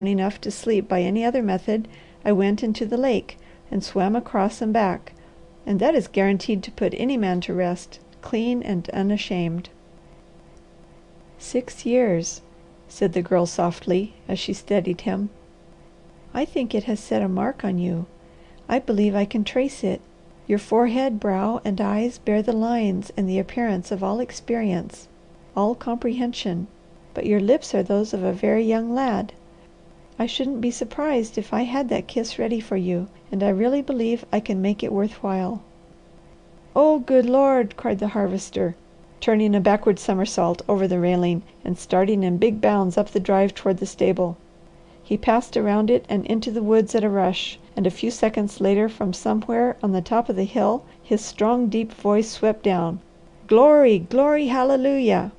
enough to sleep by any other method, I went into the lake and swam across and back, and that is guaranteed to put any man to rest, clean and unashamed." 6 years, said the Girl softly, as she steadied him. "I think it has set a mark on you. I believe I can trace it. Your forehead, brow, and eyes bear the lines and the appearance of all experience, all comprehension, but your lips are those of a very young lad. I shouldn't be surprised if I had that kiss ready for you, and I really believe I can make it worth while." "Oh good Lord!" cried the Harvester, turning a backward somersault over the railing and starting in big bounds up the drive toward the stable. He passed around it and into the woods at a rush, and a few seconds later from somewhere on the top of the hill his strong, deep voice swept down. "Glory, glory, hallelujah!"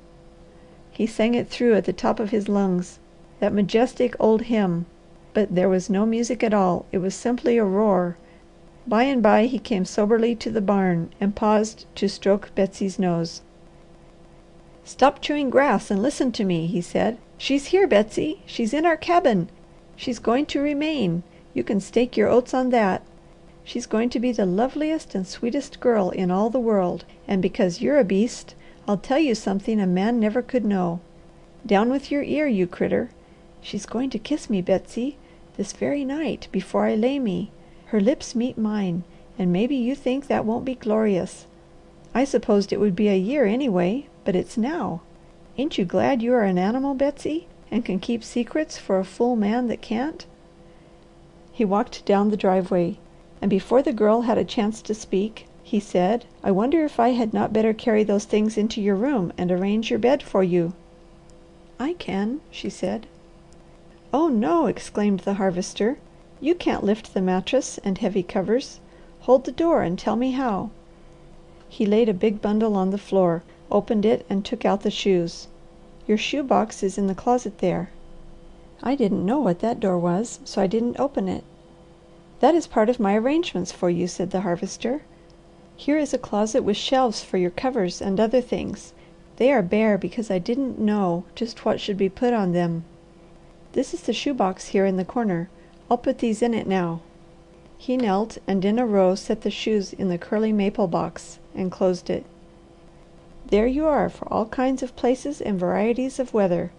He sang it through at the top of his lungs, that majestic old hymn, but there was no music at all. It was simply a roar. By and by he came soberly to the barn and paused to stroke Betsy's nose. "Stop chewing grass and listen to me," he said. "She's here, Betsy! She's in our cabin! She's going to remain. You can stake your oats on that. She's going to be the loveliest and sweetest girl in all the world, and because you're a beast, I'll tell you something a man never could know. Down with your ear, you critter! She's going to kiss me, Betsy, this very night before I lay me. Her lips meet mine, and maybe you think that won't be glorious. I supposed it would be a year anyway, but it's now. Ain't you glad you are an animal, Betsy, and can keep secrets for a fool man that can't?" He walked down the driveway, and before the Girl had a chance to speak, he said, "I wonder if I had not better carry those things into your room and arrange your bed for you." "I can," she said. "Oh no!" exclaimed the Harvester. "You can't lift the mattress and heavy covers. Hold the door and tell me how." He laid a big bundle on the floor, opened it, and took out the shoes. "Your shoe box is in the closet there." "I didn't know what that door was, so I didn't open it." "That is part of my arrangements for you," said the Harvester. "Here is a closet with shelves for your covers and other things. They are bare because I didn't know just what should be put on them. This is the shoe box here in the corner. I'll put these in it now." He knelt and in a row set the shoes in the curly maple box and closed it. "There you are for all kinds of places and varieties of weather.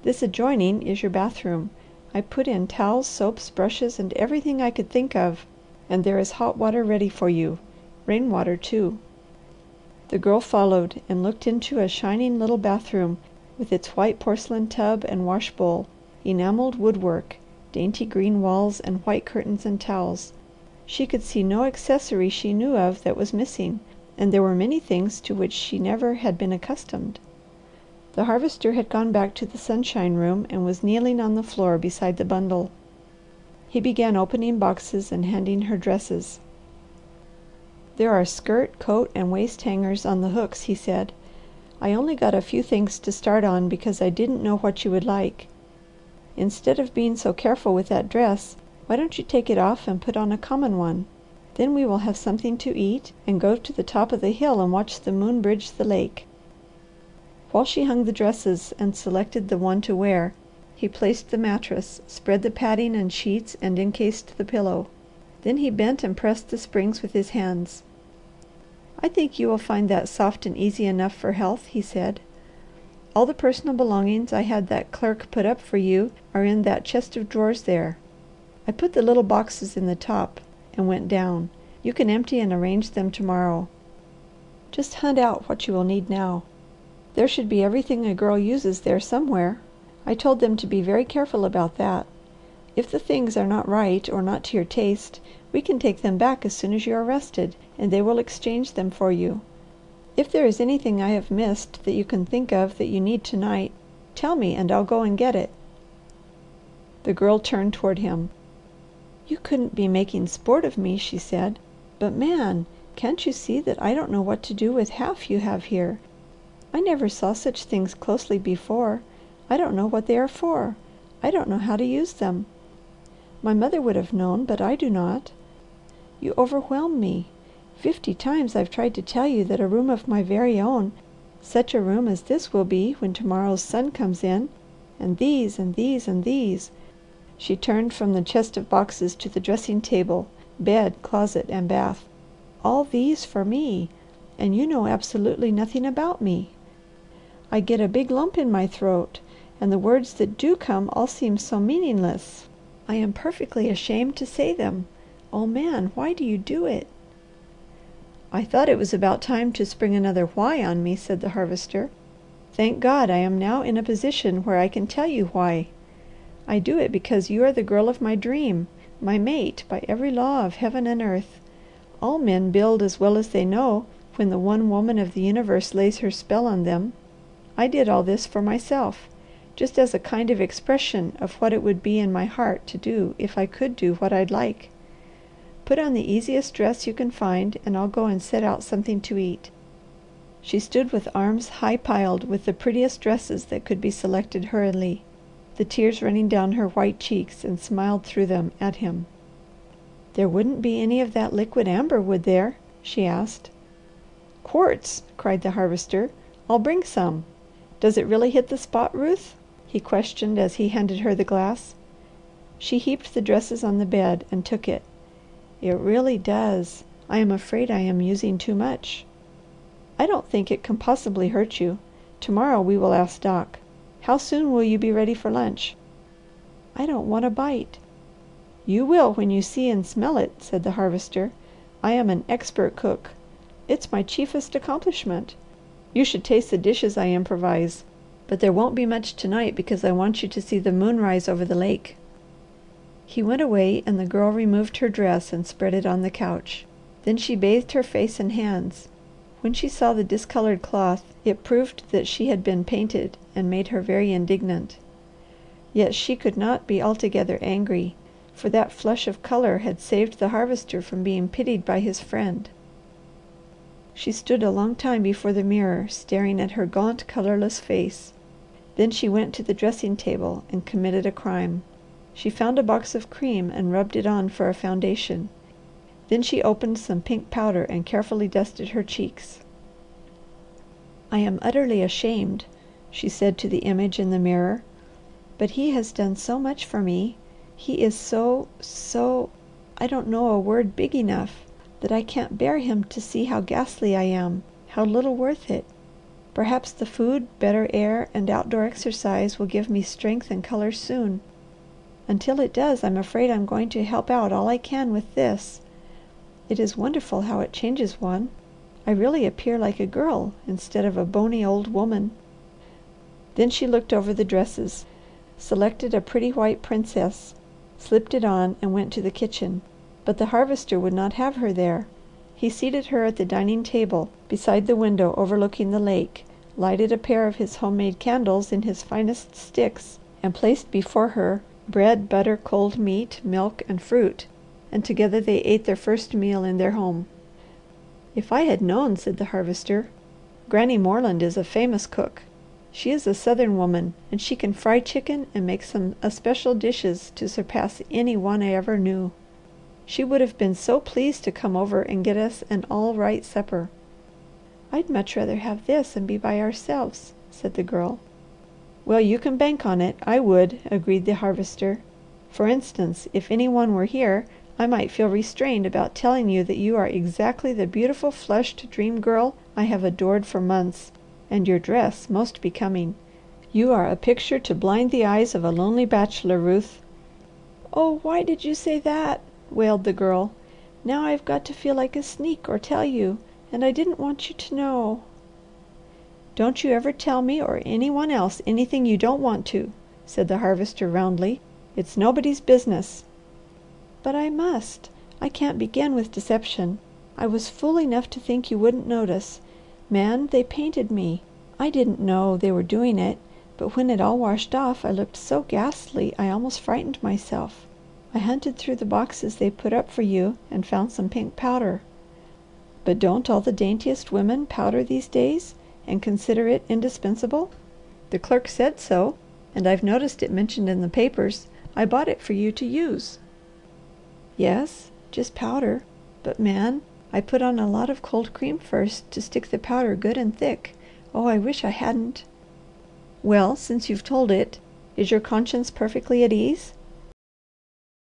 This adjoining is your bathroom. I put in towels, soaps, brushes, and everything I could think of, and there is hot water ready for you, rain water too." The Girl followed and looked into a shining little bathroom with its white porcelain tub and wash bowl, enameled woodwork, dainty green walls, and white curtains and towels. She could see no accessory she knew of that was missing, and there were many things to which she never had been accustomed. The Harvester had gone back to the sunshine room and was kneeling on the floor beside the bundle. He began opening boxes and handing her dresses. "There are skirt, coat, and waist hangers on the hooks," he said. "I only got a few things to start on because I didn't know what you would like. Instead of being so careful with that dress, why don't you take it off and put on a common one? Then we will have something to eat and go to the top of the hill and watch the moon bridge the lake." While she hung the dresses and selected the one to wear, he placed the mattress, spread the padding and sheets, and encased the pillow. Then he bent and pressed the springs with his hands. "I think you will find that soft and easy enough for health," he said. "All the personal belongings I had that clerk put up for you are in that chest of drawers there. I put the little boxes in the top and went down. You can empty and arrange them to morrow. Just hunt out what you will need now. There should be everything a girl uses there somewhere. I told them to be very careful about that. If the things are not right or not to your taste, we can take them back as soon as you are rested, and they will exchange them for you. If there is anything I have missed that you can think of that you need to night, tell me and I'll go and get it." The Girl turned toward him. "You couldn't be making sport of me," she said. "But Man, can't you see that I don't know what to do with half you have here? I never saw such things closely before. I don't know what they are for. I don't know how to use them. My mother would have known, but I do not. You overwhelm me. 50 times I've tried to tell you that a room of my very own, such a room as this will be when to morrow's sun comes in, and these and these and these, She turned from the chest of boxes to the dressing table, bed, closet, and bath. "All these for me, and you know absolutely nothing about me. I get a big lump in my throat, and the words that do come all seem so meaningless. I am perfectly ashamed to say them. Oh Man, why do you do it?" "I thought it was about time to spring another why on me," said the Harvester. "Thank God, I am now in a position where I can tell you why. I do it because you are the girl of my dream, my mate by every law of heaven and earth. All men build as well as they know when the one woman of the universe lays her spell on them. I did all this for myself, just as a kind of expression of what it would be in my heart to do if I could do what I'd like. Put on the easiest dress you can find and I'll go and set out something to eat." She stood with arms high piled with the prettiest dresses that could be selected hurriedly, the tears running down her white cheeks, and smiled through them at him. "There wouldn't be any of that liquid amber, would there?" she asked. "Quartz!" cried the Harvester. "I'll bring some. Does it really hit the spot, Ruth?" he questioned as he handed her the glass. She heaped the dresses on the bed and took it. "It really does. I am afraid I am using too much." "I don't think it can possibly hurt you. To morrow we will ask Doc. How soon will you be ready for lunch?" "I don't want a bite." "You will when you see and smell it," said the Harvester. "I am an expert cook. It's my chiefest accomplishment. You should taste the dishes I improvise. But there won't be much to night because I want you to see the moon rise over the lake." He went away and the Girl removed her dress and spread it on the couch. Then she bathed her face and hands. When she saw the discoloured cloth, it proved that she had been painted and made her very indignant. Yet she could not be altogether angry, for that flush of colour had saved the Harvester from being pitied by his friend. She stood a long time before the mirror, staring at her gaunt, colourless face. Then she went to the dressing table and committed a crime. She found a box of cream and rubbed it on for a foundation. Then she opened some pink powder and carefully dusted her cheeks. "I am utterly ashamed," she said to the image in the mirror, "but he has done so much for me. He is I don't know a word big enough, that I can't bear him to see how ghastly I am, how little worth it. Perhaps the food, better air, and outdoor exercise will give me strength and colour soon. Until it does, I'm afraid I'm going to help out all I can with this. It is wonderful how it changes one. I really appear like a girl instead of a bony old woman." Then she looked over the dresses, selected a pretty white princess, slipped it on, and went to the kitchen. But the Harvester would not have her there. He seated her at the dining table beside the window overlooking the lake, lighted a pair of his homemade candles in his finest sticks, and placed before her bread, butter, cold meat, milk, and fruit, and together they ate their first meal in their home. "If I had known," said the Harvester. "Granny Moreland is a famous cook. She is a Southern woman, and she can fry chicken and make some especial dishes to surpass any one I ever knew. She would have been so pleased to come over and get us an all right supper." "I'd much rather have this and be by ourselves," said the Girl. "Well you can bank on it, I would," agreed the Harvester. "For instance, if any one were here, I might feel restrained about telling you that you are exactly the beautiful, flushed Dream Girl I have adored for months, and your dress most becoming. You are a picture to blind the eyes of a lonely bachelor, Ruth." "Oh why did you say that?" wailed the Girl. "Now I've got to feel like a sneak or tell you, and I didn't want you to know." "Don't you ever tell me or any one else anything you don't want to," said the Harvester roundly. "It's nobody's business." "But I must. I can't begin with deception. I was fool enough to think you wouldn't notice. Man, they painted me. I didn't know they were doing it, but when it all washed off I looked so ghastly I almost frightened myself. I hunted through the boxes they put up for you and found some pink powder." "But don't all the daintiest women powder these days, and consider it indispensable?" "The clerk said so, and I've noticed it mentioned in the papers. I bought it for you to use." "Yes, just powder. But Man, I put on a lot of cold cream first to stick the powder good and thick. Oh I wish I hadn't." "Well since you've told it, is your conscience perfectly at ease?